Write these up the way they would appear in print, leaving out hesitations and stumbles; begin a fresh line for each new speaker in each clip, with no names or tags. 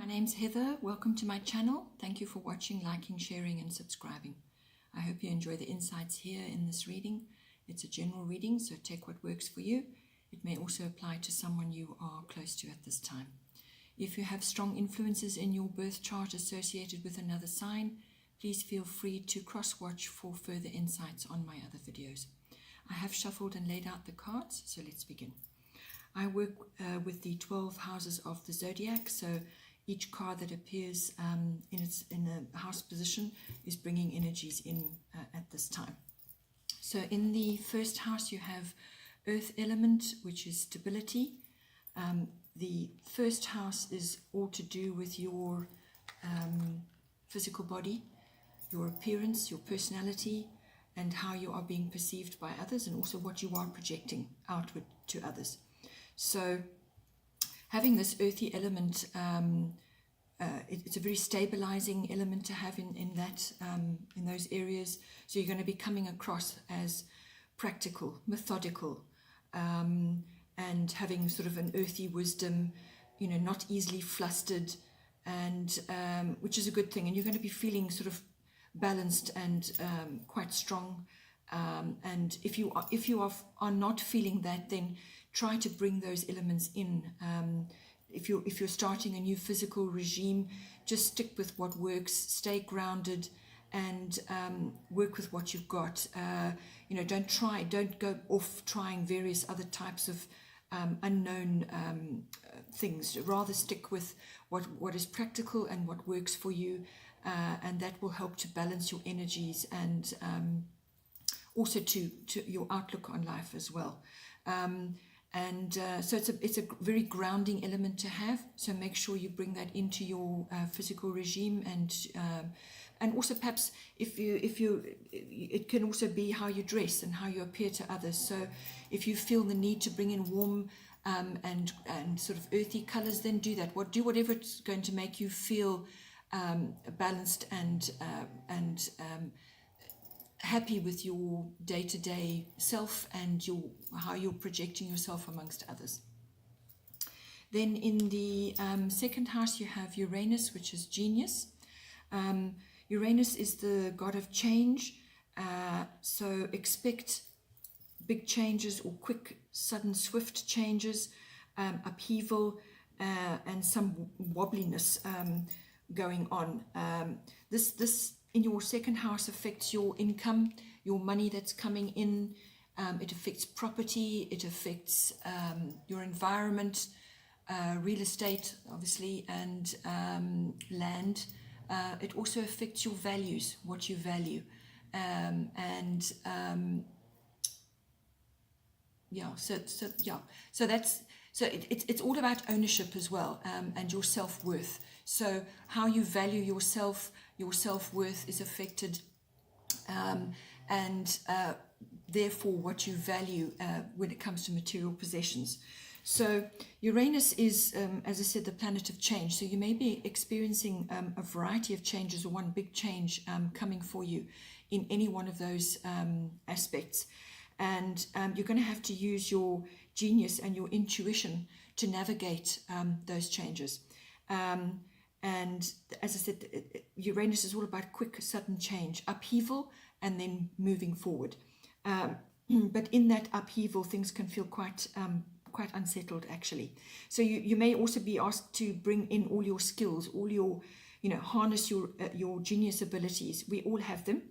name's Heather. Welcome to my channel. Thank you for watching, liking, sharing and subscribing. I hope you enjoy the insights here in this reading. It's a general reading, so take what works for you. It may also apply to someone you are close to at this time. If you have strong influences in your birth chart associated with another sign, please feel free to cross-watch for further insights on my other videos. I have shuffled and laid out the cards, so let's begin. I work with the 12 houses of the zodiac, so each card that appears in a house position is bringing energies in at this time. So in the first house you have earth element, which is stability. The first house is all to do with your physical body, your appearance, your personality, and how you are being perceived by others, and also what you are projecting outward to others. So having this earthy element, it's a very stabilizing element to have in those areas. So you're going to be coming across as practical, methodical, and having sort of an earthy wisdom, not easily flustered, and which is a good thing. And you're going to be feeling sort of balanced and quite strong. And if you are not feeling that, then try to bring those elements in. If you're starting a new physical regime, just stick with what works, stay grounded, and work with what you've got. Don't go off trying various other types of unknown things. Rather stick with what is practical and what works for you, and that will help to balance your energies and also to your outlook on life as well. So it's a very grounding element to have. So make sure you bring that into your physical regime, and also perhaps it can also be how you dress and how you appear to others. So if you feel the need to bring in warm and sort of earthy colors, then do that. Do whatever it's going to make you feel balanced and happy with your day-to-day self and how you're projecting yourself amongst others. Then in the second house you have Uranus, which is genius. Uranus is the god of change, so expect big changes or quick, sudden, swift changes, upheaval, and some wobbliness going on. This in your second house affects your income, your money that's coming in. It affects property, it affects your environment, real estate, obviously, and land. It also affects your values, what you value. So it's all about ownership as well, and your self-worth. So how you value yourself, your self-worth is affected, and therefore what you value when it comes to material possessions. So Uranus is, as I said, the planet of change. So you may be experiencing a variety of changes, or one big change coming for you in any one of those aspects. And you're going to have to use your genius and your intuition to navigate those changes. And as I said, Uranus is all about quick, sudden change, upheaval, and then moving forward. But in that upheaval, things can feel quite unsettled, actually. So you may also be asked to bring in all your skills, all your, harness your genius abilities. We all have them.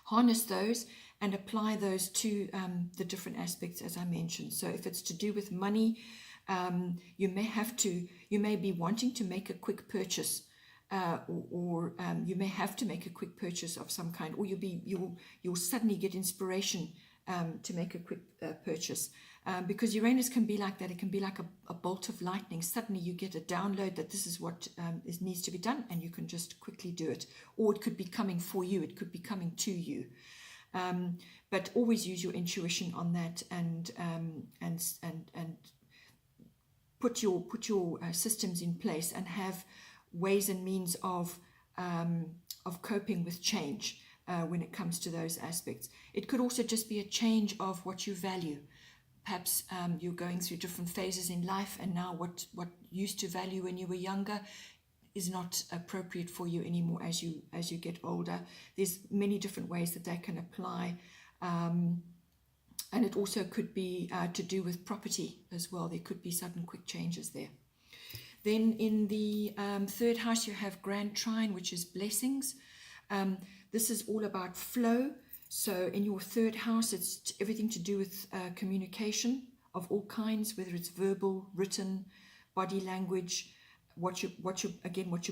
Harness those and apply those to the different aspects, as I mentioned. So if it's to do with money, you may be wanting to make a quick purchase, or you may have to make a quick purchase of some kind, or you'll suddenly get inspiration to make a quick purchase, because Uranus can be like that. It can be like a bolt of lightning. Suddenly you get a download that this is what needs to be done, and you can just quickly do it. Or it could be coming for you, it could be coming to you. But always use your intuition on that, and put your systems in place, and have ways and means of coping with change when it comes to those aspects. It could also just be a change of what you value. Perhaps you're going through different phases in life, and now what you used to value when you were younger is not appropriate for you anymore as you get older. There's many different ways that can apply, and it also could be to do with property as well. There could be sudden quick changes there. Then in the third house you have Grand Trine, which is blessings. This is all about flow. So in your third house, it's everything to do with communication of all kinds, whether it's verbal, written, body language, what you're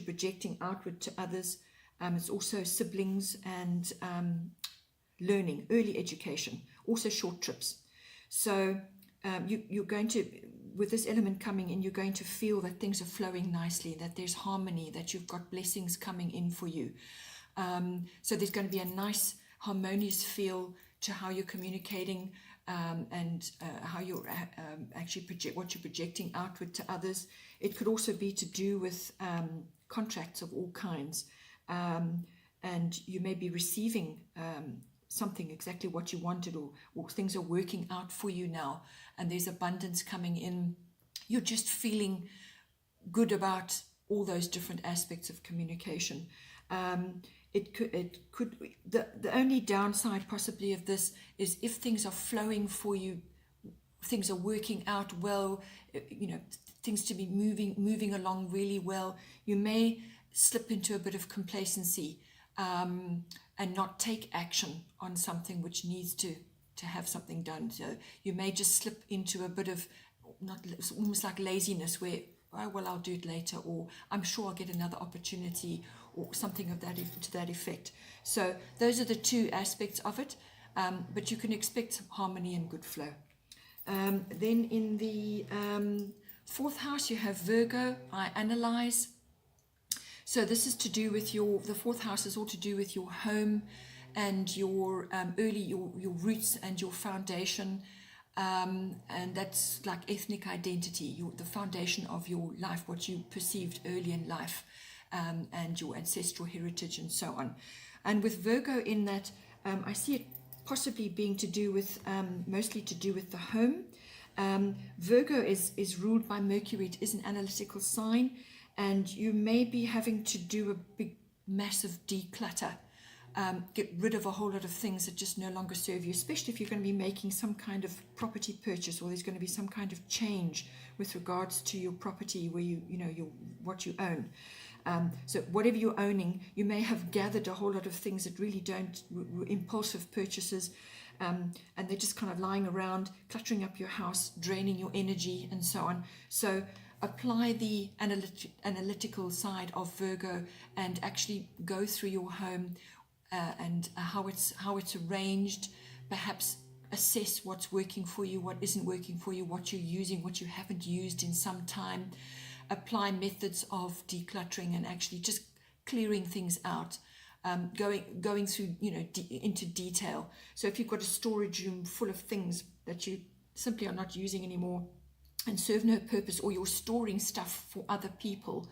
projecting outward to others. It's also siblings and learning, early education, also short trips. So you're going to, with this element coming in, you're going to feel that things are flowing nicely, that there's harmony, that you've got blessings coming in for you. So there's going to be a nice harmonious feel to how you're communicating, and how you're actually what you're projecting outward to others. It could also be to do with contracts of all kinds, and you may be receiving something exactly what you wanted, or things are working out for you now, and there's abundance coming in. You're just feeling good about all those different aspects of communication. The only downside possibly of this is if things are flowing for you, things are working out well, things to be moving along really well, you may slip into a bit of complacency, and not take action on something which needs to have something done. So you may just slip into a bit of almost like laziness, where, oh, well, I'll do it later, or I'm sure I'll get another opportunity, or something of that to that effect. So those are the two aspects of it, but you can expect harmony and good flow. Then in the fourth house you have Virgo. I analyze. So this is to do with the fourth house is all to do with your home and your your roots and your foundation, and that's like ethnic identity, the foundation of your life, what you perceived early in life, and your ancestral heritage and so on. And with Virgo in that, I see it possibly being to do with, mostly to do with the home. Virgo is ruled by Mercury. It is an analytical sign, and you may be having to do a big, massive declutter. Get rid of a whole lot of things that just no longer serve you, especially if you're going to be making some kind of property purchase, or there's going to be some kind of change with regards to your property, where what you own. So whatever you're owning, you may have gathered a whole lot of things that really don't, impulsive purchases, and they're just kind of lying around, cluttering up your house, draining your energy and so on. So apply the analytical side of Virgo and actually go through your home, and how it's arranged. Perhaps assess what's working for you, what isn't working for you, what you're using, what you haven't used in some time. Apply methods of decluttering and actually just clearing things out, going through into detail. So if you've got a storage room full of things that you simply are not using anymore and serve no purpose, or you're storing stuff for other people,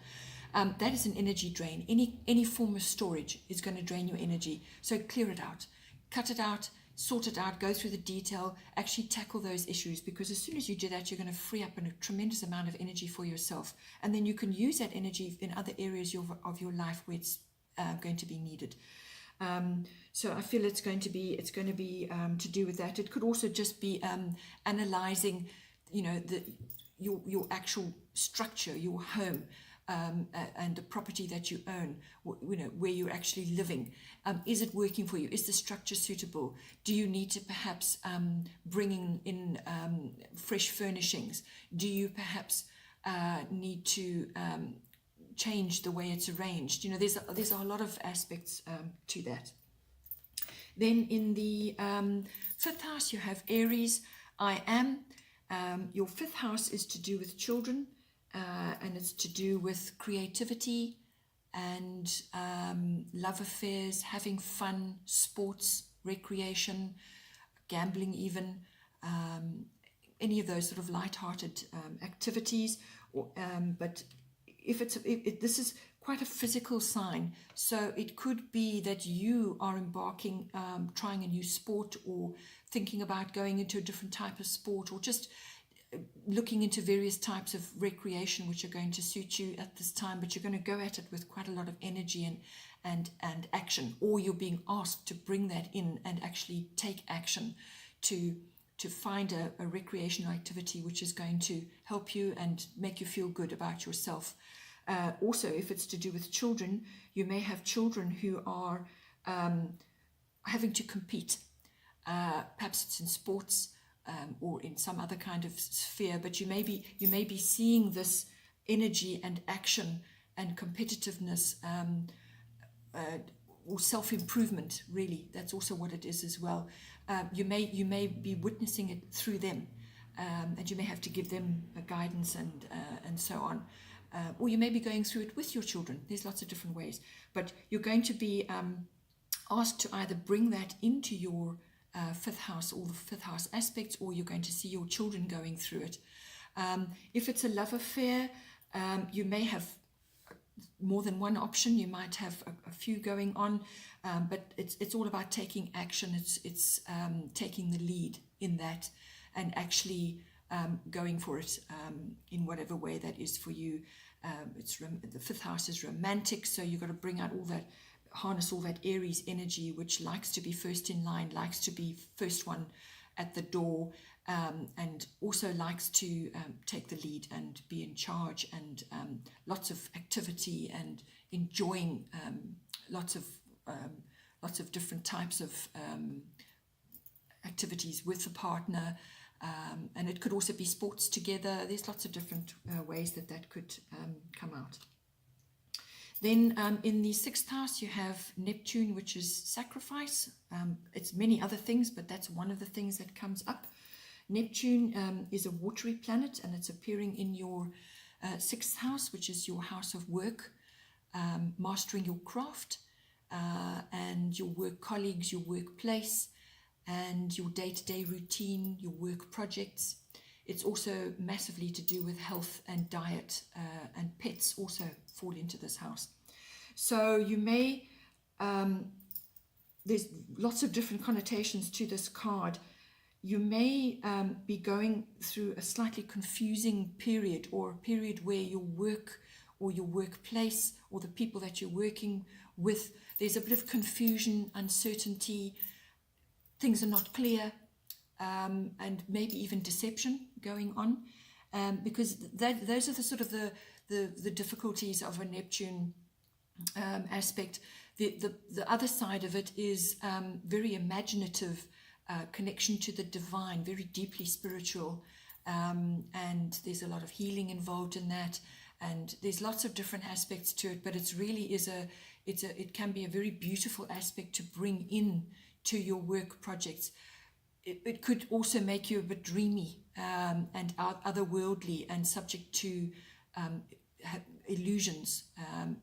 that is an energy drain. Any form of storage is going to drain your energy. So clear it out, cut it out, sort it out, go through the detail, actually tackle those issues, because as soon as you do that, you're going to free up a tremendous amount of energy for yourself, and then you can use that energy in other areas of your life where it's going to be needed. So I feel it's going to be to do with that. It could also just be analyzing, your actual structure, your home, and the property that you own, where you're actually living. Is it working for you? Is the structure suitable? Do you need to perhaps bring in fresh furnishings? Do you perhaps need to change the way it's arranged? There's a lot of aspects to that. Then in the fifth house you have Aries. I am. Your fifth house is to do with children. And it's to do with creativity and love affairs, having fun, sports, recreation, gambling even, any of those sort of light-hearted activities. But this is quite a physical sign, so it could be that you are embarking, trying a new sport, or thinking about going into a different type of sport, or just looking into various types of recreation which are going to suit you at this time, but you're going to go at it with quite a lot of energy and action, or you're being asked to bring that in and actually take action to find a recreational activity which is going to help you and make you feel good about yourself. Also, if it's to do with children, you may have children who are having to compete. Perhaps it's in sports or in some other kind of sphere, but you may be seeing this energy and action and competitiveness or self-improvement. Really, that's also what it is as well. You may be witnessing it through them, and you may have to give them guidance and so on. Or you may be going through it with your children. There's lots of different ways, but you're going to be asked to either bring that into your fifth house, or the fifth house aspects, or you're going to see your children going through it. If it's a love affair, you may have more than one option. You might have a few going on, but it's all about taking action. It's taking the lead in that and actually going for it in whatever way that is for you. The fifth house is romantic, so you've got to bring out all that, harness all that Aries energy, which likes to be first in line, likes to be first one at the door, and also likes to take the lead and be in charge, and lots of activity and enjoying lots of different types of activities with a partner, and it could also be sports together. There's lots of different ways that could come out. Then in the sixth house, you have Neptune, which is sacrifice. It's many other things, but that's one of the things that comes up. Neptune is a watery planet, and it's appearing in your sixth house, which is your house of work, mastering your craft, and your work colleagues, your workplace, and your day-to-day routine, your work projects. It's also massively to do with health and diet, and pets also fall into this house. So you may, there's lots of different connotations to this card. You may be going through a slightly confusing period, or a period where your work or your workplace or the people that you're working with, there's a bit of confusion, uncertainty, things are not clear, and maybe even deception going on, because those are the sort of the difficulties of a Neptune aspect. The other side of it is very imaginative, connection to the divine, very deeply spiritual, and there's a lot of healing involved in that, and there's lots of different aspects to it, but it really is it can be a very beautiful aspect to bring in to your work projects. It could also make you a bit dreamy and otherworldly and subject to illusions,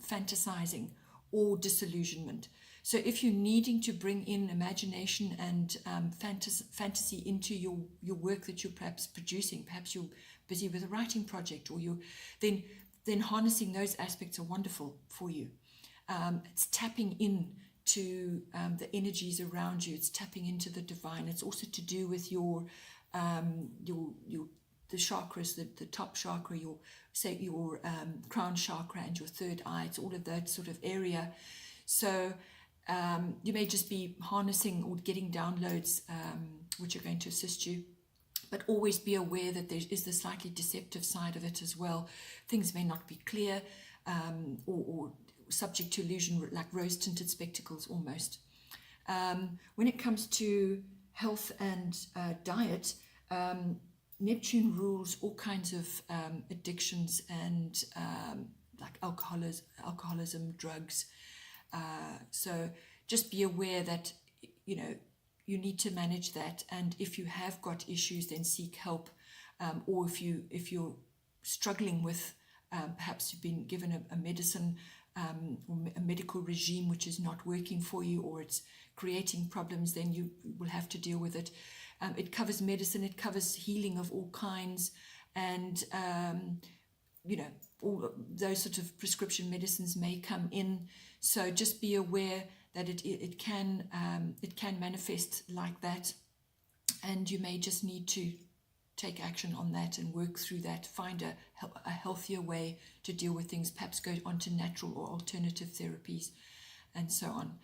fantasizing, or disillusionment. So if you're needing to bring in imagination and fantasy into your work that you're perhaps producing, perhaps you're busy with a writing project, or then harnessing those aspects are wonderful for you. It's tapping in to the energies around you. It's tapping into the divine. It's also to do with the chakras, the top chakra, your crown chakra, and your third eye. It's all of that sort of area. So you may just be harnessing or getting downloads which are going to assist you, but always be aware that there is the slightly deceptive side of it as well. Things may not be clear, or subject to illusion, like rose-tinted spectacles almost. When it comes to health and diet, Neptune rules all kinds of addictions and like alcoholism, drugs. So just be aware that you need to manage that, and if you have got issues, then seek help. Or if you're struggling with, perhaps you've been given a medicine, or a medical regime which is not working for you, or it's creating problems, then you will have to deal with it. It covers medicine, it covers healing of all kinds, and all those sort of prescription medicines may come in. So just be aware that it can manifest like that, and you may just need to take action on that and work through that, find a healthier way to deal with things, perhaps go on to natural or alternative therapies and so on.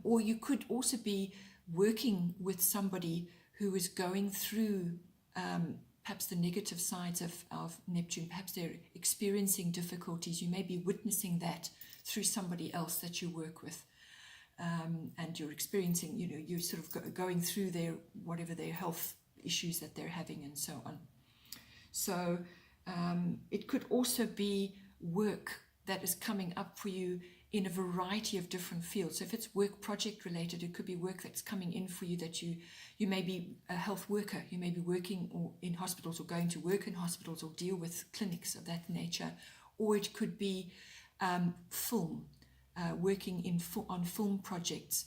Or you could also be working with somebody who is going through perhaps the negative sides of Neptune. Perhaps they're experiencing difficulties. You may be witnessing that through somebody else that you work with. And you're experiencing, you're sort of going through whatever their health issues that they're having and so on. So it could also be work that is coming up for you in a variety of different fields. So if it's work project related, it could be work that's coming in for you that you may be a health worker, you may be working in hospitals or going to work in hospitals or deal with clinics of that nature, or it could be film, working on film projects,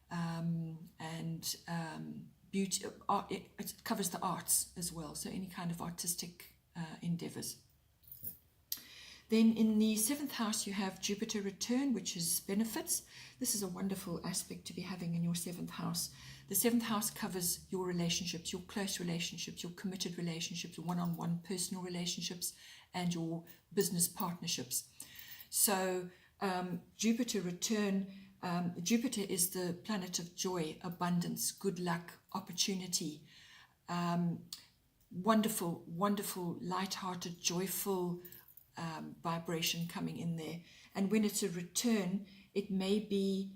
and beauty. It covers the arts as well, so any kind of artistic endeavors. Then in the 7th house, you have Jupiter return, which is benefits. This is a wonderful aspect to be having in your 7th house. The 7th house covers your relationships, your close relationships, your committed relationships, your one-on-one personal relationships, and your business partnerships. So Jupiter return, Jupiter is the planet of joy, abundance, good luck, opportunity, wonderful, wonderful, light-hearted, joyful vibration coming in there. And when it's a return, it may be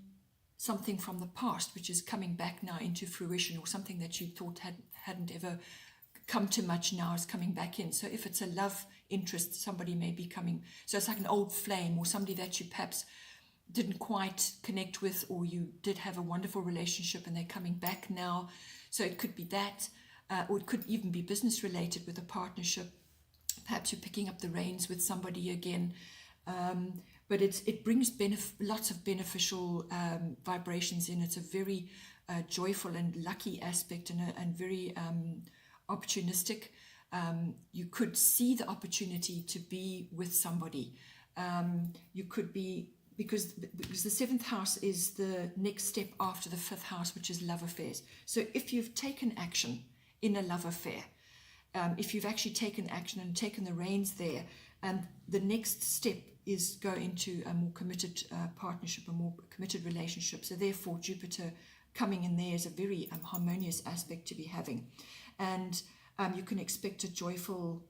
something from the past which is coming back now into fruition, or something that you thought hadn't ever come to much now is coming back in. So if it's a love interest, somebody may be coming, so it's like an old flame, or somebody that you perhaps didn't quite connect with, or you did have a wonderful relationship and they're coming back now. So it could be that, or it could even be business related with a partnership. Perhaps you're picking up the reins with somebody again, but it brings lots of beneficial vibrations in. It's a very joyful and lucky aspect, and very opportunistic. You could see the opportunity to be with somebody. You could be, because the 7th house is the next step after the 5th house, which is love affairs. So if you've taken action in a love affair, if you've actually taken action and taken the reins there, and the next step is go into a more committed partnership, a more committed relationship. So therefore Jupiter coming in there is a very harmonious aspect to be having. And you can expect a joyful,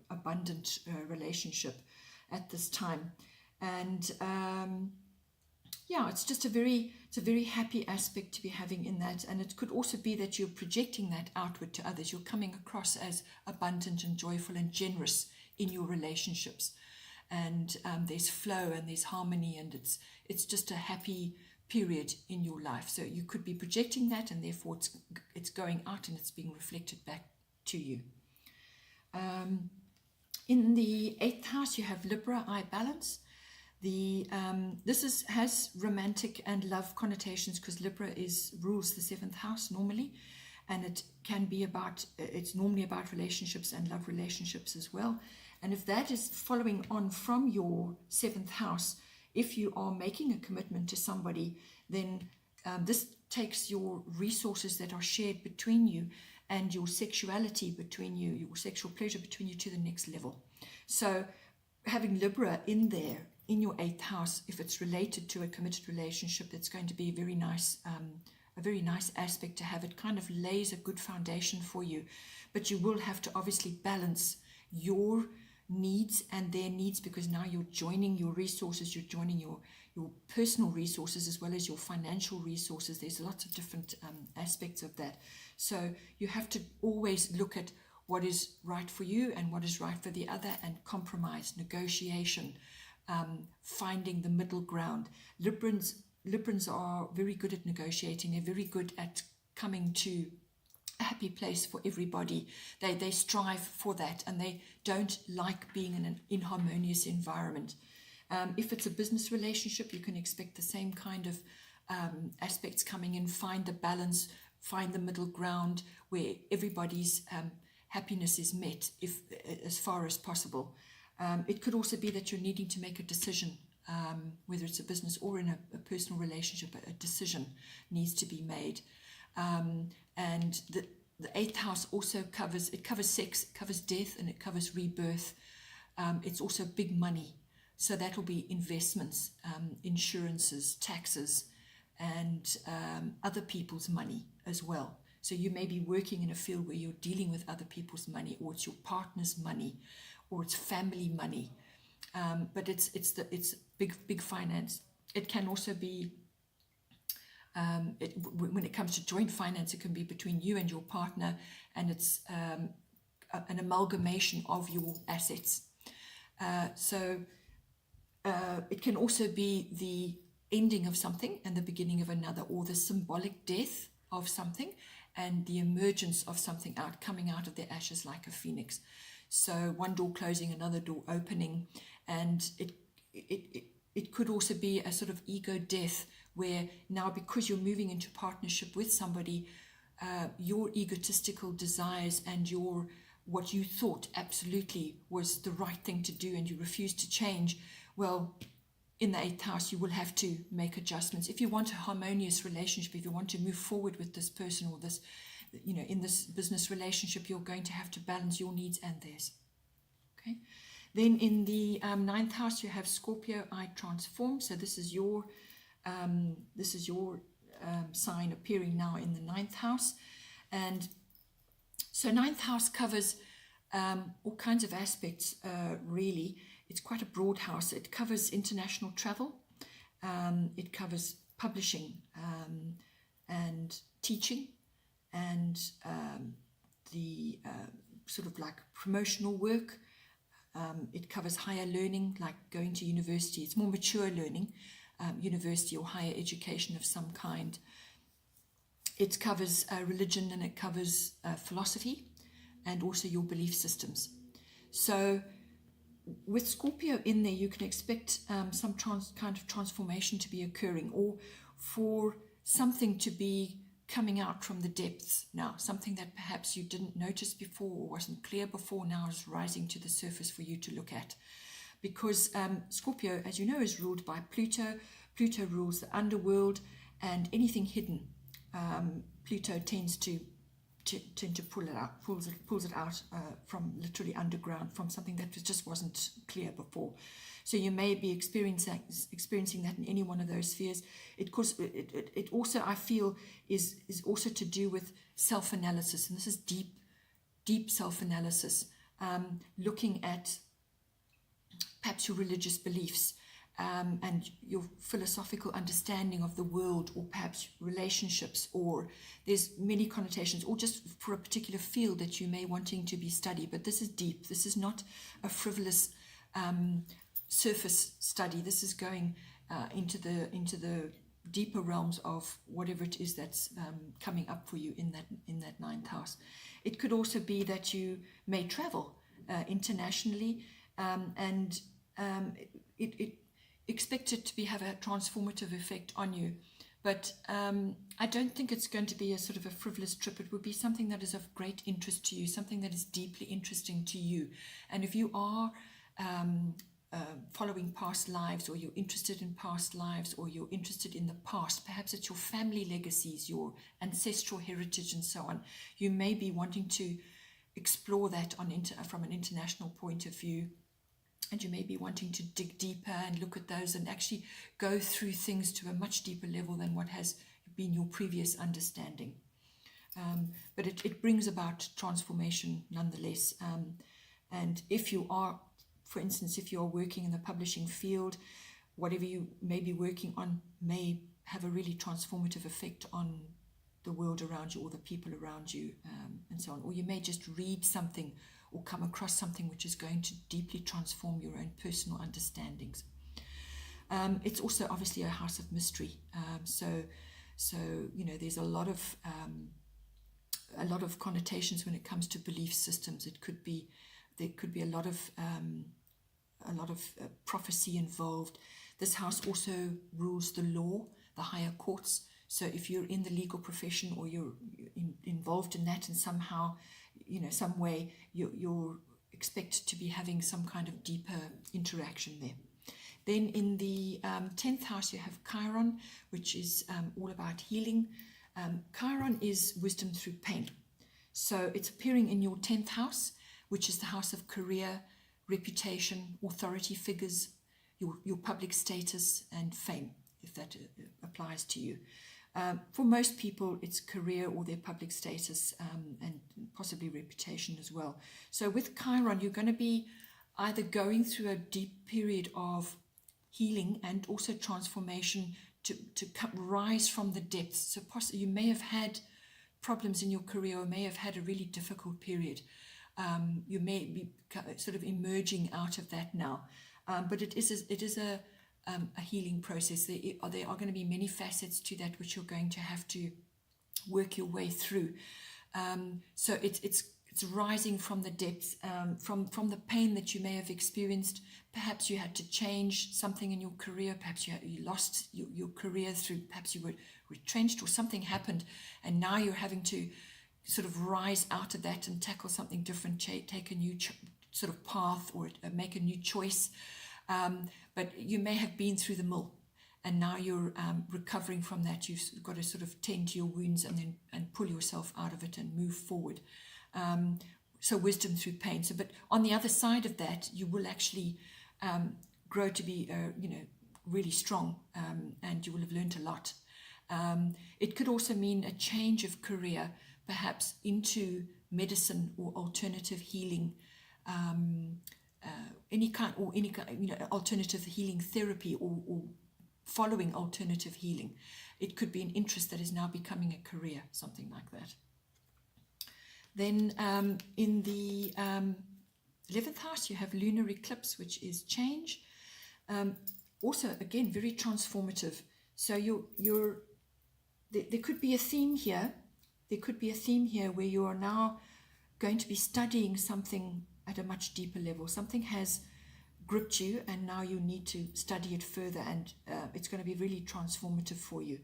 abundant relationship at this time. And yeah, it's just a very happy aspect to be having in that. And it could also be that you're projecting that outward to others. You're coming across as abundant and joyful and generous in your relationships. And there's flow and there's harmony, and it's just a happy period in your life. So you could be projecting that, and therefore it's going out and it's being reflected back to you. In the 8th house, you have Libra, I balance. This has romantic and love connotations, because Libra rules the 7th house normally, and it's normally about relationships and love relationships as well. And if that is following on from your 7th house, if you are making a commitment to somebody, then this takes your resources that are shared between you and your sexuality between you, your sexual pleasure between you, to the next level. So having Libra in there, in your 8th house, if it's related to a committed relationship, that's going to be a very nice aspect to have. It kind of lays a good foundation for you, but you will have to obviously balance your needs and their needs, because now you're joining your resources, you're joining your personal resources as well as your financial resources. There's lots of different aspects of that. So you have to always look at what is right for you and what is right for the other, and compromise, negotiation, finding the middle ground. Librans are very good at negotiating. They're very good at coming to a happy place for everybody. They strive for that, and they don't like being in an inharmonious environment. If it's a business relationship, you can expect the same kind of aspects coming in. Find the balance, find the middle ground where everybody's happiness is met, as far as possible. It could also be that you're needing to make a decision, whether it's a business or in a personal relationship. A decision needs to be made, and the eighth house also covers sex, it covers death, and it covers rebirth. It's also big money. So that will be investments, insurances, taxes, and other people's money as well. So you may be working in a field where you're dealing with other people's money, or it's your partner's money, or it's family money. But it's big finance. It can also be, when it comes to joint finance, it can be between you and your partner, and it's an amalgamation of your assets. It can also be the ending of something and the beginning of another, or the symbolic death of something and the emergence of something coming out of the ashes like a phoenix. So one door closing, another door opening, and it could also be a sort of ego death, where now, because you're moving into partnership with somebody, your egotistical desires and what you thought absolutely was the right thing to do and you refuse to change, well, in the eighth house, you will have to make adjustments. If you want a harmonious relationship, if you want to move forward with this person, or this, in this business relationship, you're going to have to balance your needs and theirs. Okay. Then in the ninth house, you have Scorpio, I transform. So this is your sign appearing now in the ninth house. And so ninth house covers all kinds of aspects, really. It's quite a broad house. It covers international travel. It covers publishing and teaching, and the sort of like promotional work. It covers higher learning, like going to university. It's more mature learning, university or higher education of some kind. It covers religion, and it covers philosophy, and also your belief systems. So with Scorpio in there, you can expect some kind of transformation to be occurring, or for something to be coming out from the depths now, something that perhaps you didn't notice before or wasn't clear before, now is rising to the surface for you to look at. Because Scorpio, as you know, is ruled by Pluto. Pluto rules the underworld, and anything hidden, Pluto tends to pull it out, pulls it out from literally underground, from something that just wasn't clear before. So you may be experiencing that in any one of those spheres. It also, I feel, is also to do with self-analysis, and this is deep self-analysis, looking at perhaps your religious beliefs, and your philosophical understanding of the world, or perhaps relationships, or there's many connotations, or just for a particular field that you may wanting to be studied. But this is deep. This is not a frivolous surface study. This is going into the deeper realms of whatever it is that's coming up for you in that ninth house. It could also be that you may travel internationally, and it expected to have a transformative effect on you. But I don't think it's going to be a sort of a frivolous trip. It would be something that is of great interest to you, something that is deeply interesting to you. And if you are following past lives, or you're interested in past lives, or you're interested in the past, perhaps it's your family legacies, your ancestral heritage, and so on, you may be wanting to explore that from an international point of view. And you may be wanting to dig deeper and look at those and actually go through things to a much deeper level than what has been your previous understanding. But it brings about transformation nonetheless. And if you are, for instance, if you are working in the publishing field, whatever you may be working on may have a really transformative effect on the world around you, or the people around you, and so on. Or you may just read something or come across something which is going to deeply transform your own personal understandings. It's also obviously a house of mystery. So there's a lot of connotations when it comes to belief systems. There could be a lot of prophecy involved. This house also rules the law, the higher courts. So if you're in the legal profession, or you're involved in that, and somehow, some way, you're expected to be having some kind of deeper interaction there. Then in the 10th house, you have Chiron, which is all about healing. Chiron is wisdom through pain. So it's appearing in your 10th house, which is the house of career, reputation, authority figures, your public status and fame, if that applies to you. For most people, it's career or their public status and possibly reputation as well. So with Chiron, you're going to be either going through a deep period of healing and also transformation to rise from the depths. So you may have had problems in your career or may have had a really difficult period. You may be sort of emerging out of that now. But it is a healing process. There are going to be many facets to that which you're going to have to work your way through. So it's rising from the depths, from the pain that you may have experienced. Perhaps you had to change something in your career. Perhaps you lost your career through, perhaps you were retrenched or something happened, and now you're having to sort of rise out of that and tackle something different, take a new sort of path or make a new choice. But you may have been through the mill and now you're recovering from that. You've got to sort of tend to your wounds and pull yourself out of it and move forward. So wisdom through pain. But on the other side of that, you will actually grow to be, really strong, and you will have learned a lot. It could also mean a change of career, perhaps into medicine or alternative healing, any kind, alternative healing therapy or following alternative healing. It could be an interest that is now becoming a career, something like that. Then in the 11th house, you have lunar eclipse, which is change. Also, again, very transformative. So there could be a theme here. There could be a theme here where you are now going to be studying something at a much deeper level. Something has gripped you and now you need to study it further, and it's going to be really transformative for you.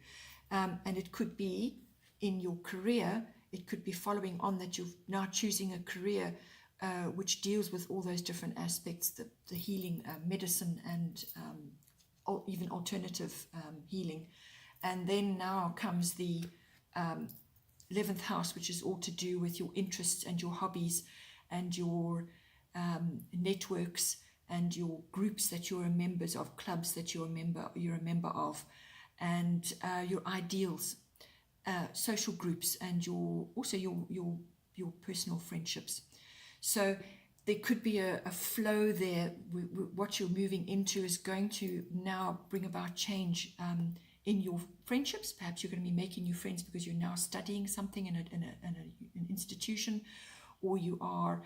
And it could be in your career. It could be following on that you're now choosing a career which deals with all those different aspects, the healing, medicine, and even alternative healing. And then now comes the 11th house, which is all to do with your interests and your hobbies and your networks and your groups that you're members of, clubs that you're a member of, and your ideals, social groups, and your personal friendships. So there could be a flow there. What you're moving into is going to now bring about change in your friendships. Perhaps you're going to be making new friends because you're now studying something in an institution, or you are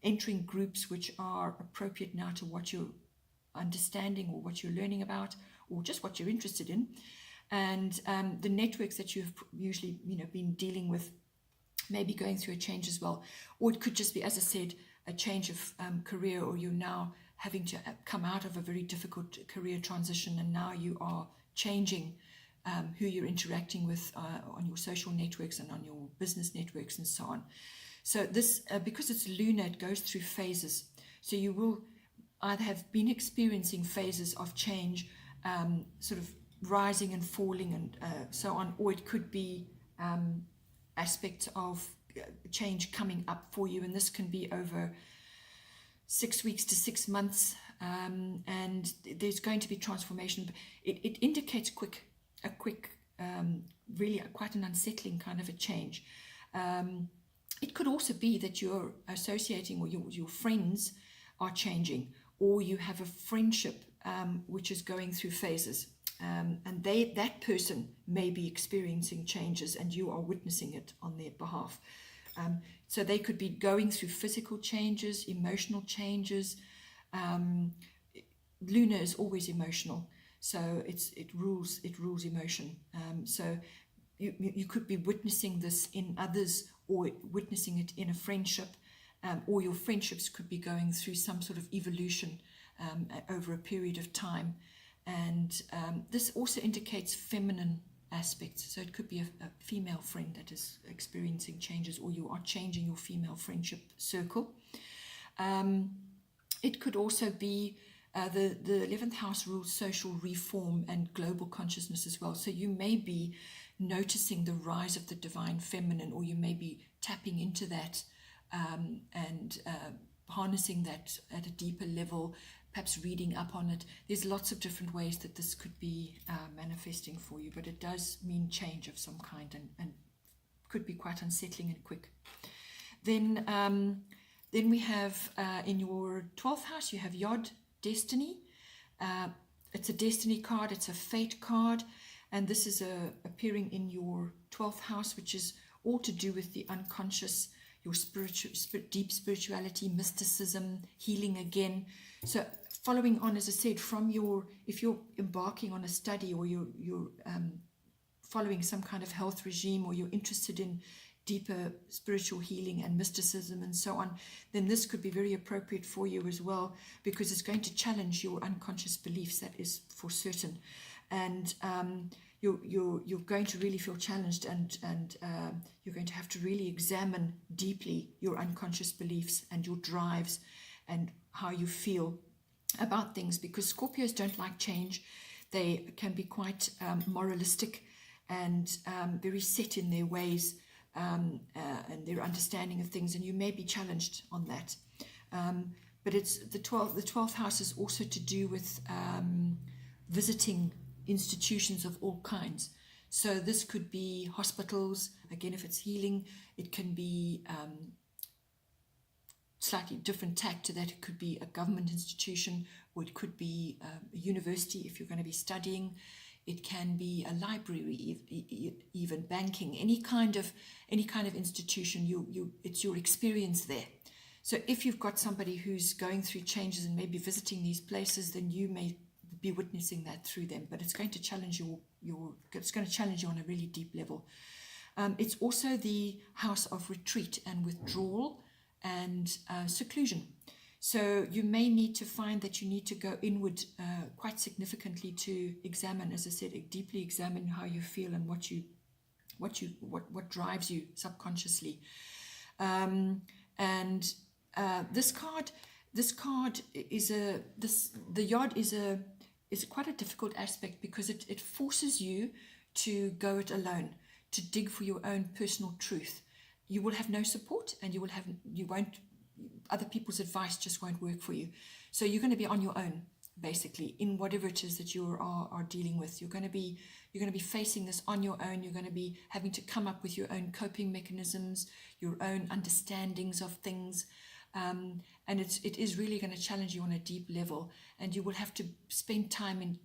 entering groups which are appropriate now to what you're understanding or what you're learning about, or just what you're interested in. And the networks that you've usually been dealing with may be going through a change as well. Or it could just be, as I said, a change of career, or you're now having to come out of a very difficult career transition, and now you are changing who you're interacting with on your social networks and on your business networks and so on. So this, because it's lunar, it goes through phases. So you will either have been experiencing phases of change, sort of rising and falling and so on, or it could be aspects of change coming up for you, and this can be over 6 weeks to 6 months, and there's going to be transformation. It indicates a quick, really quite an unsettling kind of a change. It could also be that you're associating, or your friends are changing, or you have a friendship which is going through phases, and that person may be experiencing changes and you are witnessing it on their behalf. So they could be going through physical changes, emotional changes. Lunar is always emotional, so it rules emotion. So you could be witnessing this in others, or witnessing it in a friendship, or your friendships could be going through some sort of evolution over a period of time. And this also indicates feminine aspects. So it could be a female friend that is experiencing changes, or you are changing your female friendship circle. It could also be the 11th house rules social reform and global consciousness as well. So you may be noticing the rise of the divine feminine, or you may be tapping into that and harnessing that at a deeper level, perhaps reading up on it. There's lots of different ways that this could be manifesting for you, but it does mean change of some kind and could be quite unsettling and quick. Then we have in your 12th house, you have Yod, destiny. It's a destiny card, it's a fate card, and this is appearing in your 12th house, which is all to do with the unconscious, your deep spirituality, mysticism, healing again. So following on, as I said, from if you're embarking on a study, or you're following some kind of health regime, or you're interested in deeper spiritual healing and mysticism and so on, then this could be very appropriate for you as well, because it's going to challenge your unconscious beliefs, that is for certain. And you're going to really feel challenged, and you're going to have to really examine deeply your unconscious beliefs and your drives and how you feel about things, because Scorpios don't like change. They can be quite moralistic and very set in their ways and their understanding of things, and you may be challenged on that. But it's the 12th house is also to do with visiting institutions of all kinds. So this could be hospitals, again, if it's healing. It can be slightly different tack to that. It could be a government institution, or it could be a university if you're going to be studying. It can be a library, even banking, any kind of institution. It's your experience there. So if you've got somebody who's going through changes and maybe visiting these places, then you may be witnessing that through them. But it's going to challenge it's going to challenge you on a really deep level. It's also the house of retreat and withdrawal and seclusion. So you may need to find that you need to go inward quite significantly to examine, as I said, deeply examine how you feel and what drives you subconsciously. This card is the Yod is quite a difficult aspect, because it forces you to go it alone, to dig for your own personal truth. You will have no support, and other people's advice just won't work for you. So you're going to be on your own, basically, in whatever it is that you are dealing with. You're going to be facing this on your own. You're going to be having to come up with your own coping mechanisms, your own understandings of things. And it is really going to challenge you on a deep level, and you will have to spend time in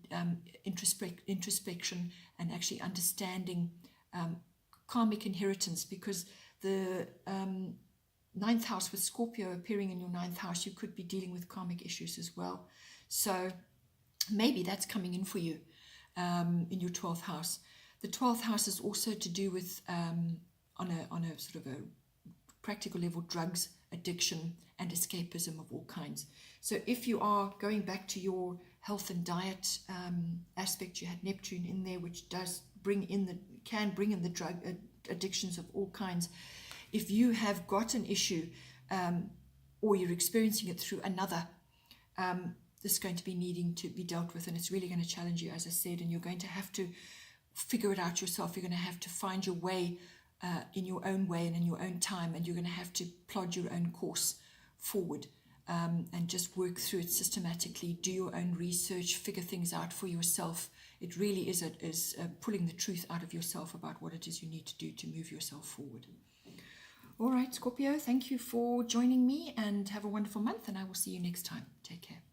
introspection and actually understanding karmic inheritance, because the 9th house with Scorpio appearing in your 9th house, you could be dealing with karmic issues as well. So maybe that's coming in for you in your 12th house. The 12th house is also to do with, on a sort of a practical level, drugs, addiction, and escapism of all kinds. So if you are going back to your health and diet aspect, you had Neptune in there, which does can bring in the drug addictions of all kinds. If you have got an issue or you're experiencing it through another, this is going to be needing to be dealt with, and it's really going to challenge you, as I said, and you're going to have to figure it out yourself. You're going to have to find your way in your own way and in your own time, and you're going to have to plod your own course forward and just work through it systematically, do your own research, figure things out for yourself. It really is pulling the truth out of yourself about what it is you need to do to move yourself forward. All right, Scorpio, thank you for joining me, and have a wonderful month, and I will see you next time. Take care.